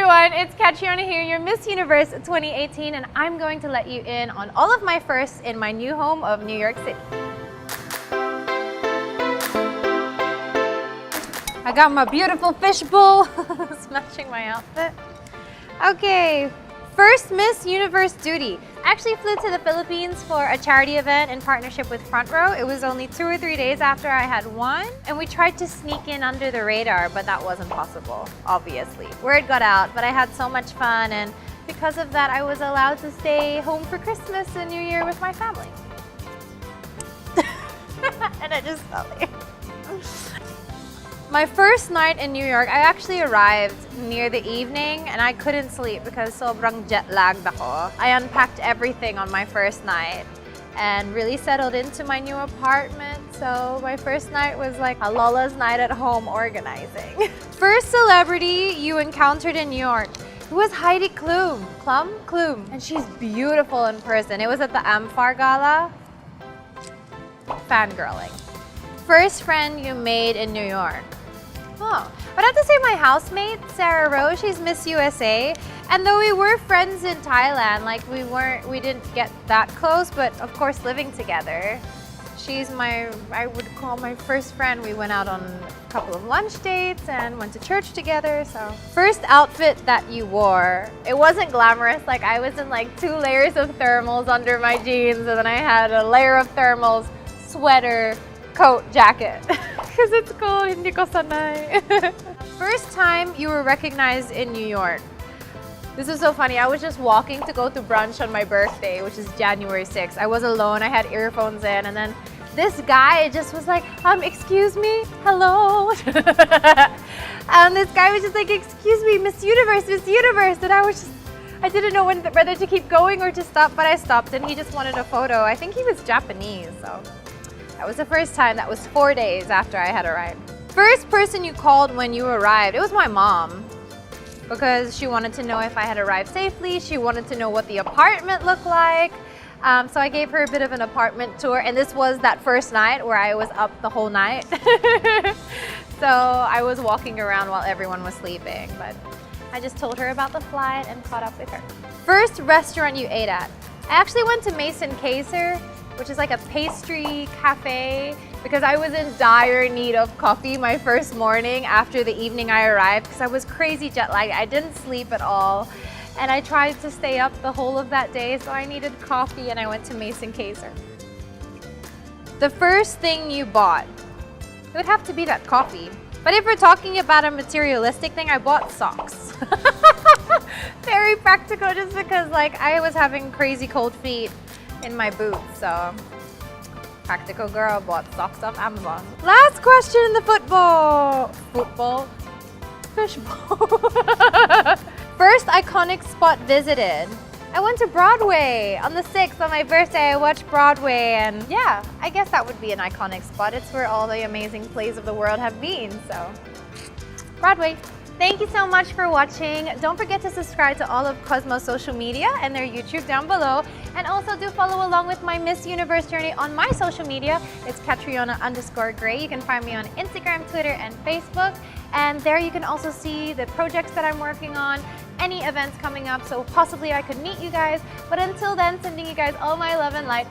everyone, it's Catriona here, your Miss Universe 2018, and I'm going to let you in on all of my firsts in my new home of New York City. I got my beautiful fishbowl, it's matching my outfit. Okay, first Miss Universe duty. I actually flew to the Philippines for a charity event in partnership with Front Row. It was only 2 or 3 days after I had won, and we tried to sneak in under the radar, but that wasn't possible, obviously. Word got out, but I had so much fun, and because of that, I was allowed to stay home for Christmas and New Year with my family. And I just fell there. My first night in New York, I actually arrived near the evening and I couldn't sleep because sobrang jet lagged ako. I unpacked everything on my first night and really settled into my new apartment. So my first night was like a Lola's night at home organizing. First celebrity you encountered in New York. It was Heidi Klum. Klum. And she's beautiful in person. It was at the Amphar Gala. Fangirling. First friend you made in New York. Oh, but I have to say my housemate, Sarah Rose, she's Miss USA. And though we were friends in Thailand, like we didn't get that close, but of course living together. She's I would call my first friend. We went out on a couple of lunch dates and went to church together, so. First outfit that you wore, it wasn't glamorous. Like I was in like 2 layers of thermals under my jeans and then I had a layer of thermals, sweater, coat, jacket. Because it's cold, hindi ko sanay. First time you were recognized in New York. This is so funny. I was just walking to go to brunch on my birthday, which is January 6th. I was alone, I had earphones in, and then this guy just was like, excuse me, hello. And this guy was just like, excuse me, Miss Universe. And I didn't know whether to keep going or to stop, but I stopped and he just wanted a photo. I think he was Japanese, so. That was the first time. That was 4 days after I had arrived. First person you called when you arrived, it was my mom. Because she wanted to know if I had arrived safely. She wanted to know what the apartment looked like. So I gave her a bit of an apartment tour. And this was that first night where I was up the whole night. So I was walking around while everyone was sleeping. But I just told her about the flight and caught up with her. First restaurant you ate at. I actually went to Mason Kaiser, which is like a pastry cafe, because I was in dire need of coffee my first morning after the evening I arrived, because I was crazy jet lagged. I didn't sleep at all, and I tried to stay up the whole of that day, so I needed coffee, and I went to Mason Kaiser. The first thing you bought, it would have to be that coffee. But if we're talking about a materialistic thing, I bought socks. Very practical, just because like I was having crazy cold feet in my boots, so practical girl, bought socks off Amazon. Last question in the fishbowl. First iconic spot visited. I went to Broadway on the 6th on my birthday. I watched Broadway, and yeah, I guess that would be an iconic spot. It's where all the amazing plays of the world have been, so Broadway. Thank you so much for watching. Don't forget to subscribe to all of Cosmo's social media and their YouTube down below. And also do follow along with my Miss Universe journey on my social media. It's Catriona_Gray. You can find me on Instagram, Twitter, and Facebook. And there you can also see the projects that I'm working on, any events coming up, so possibly I could meet you guys. But until then, sending you guys all my love and light.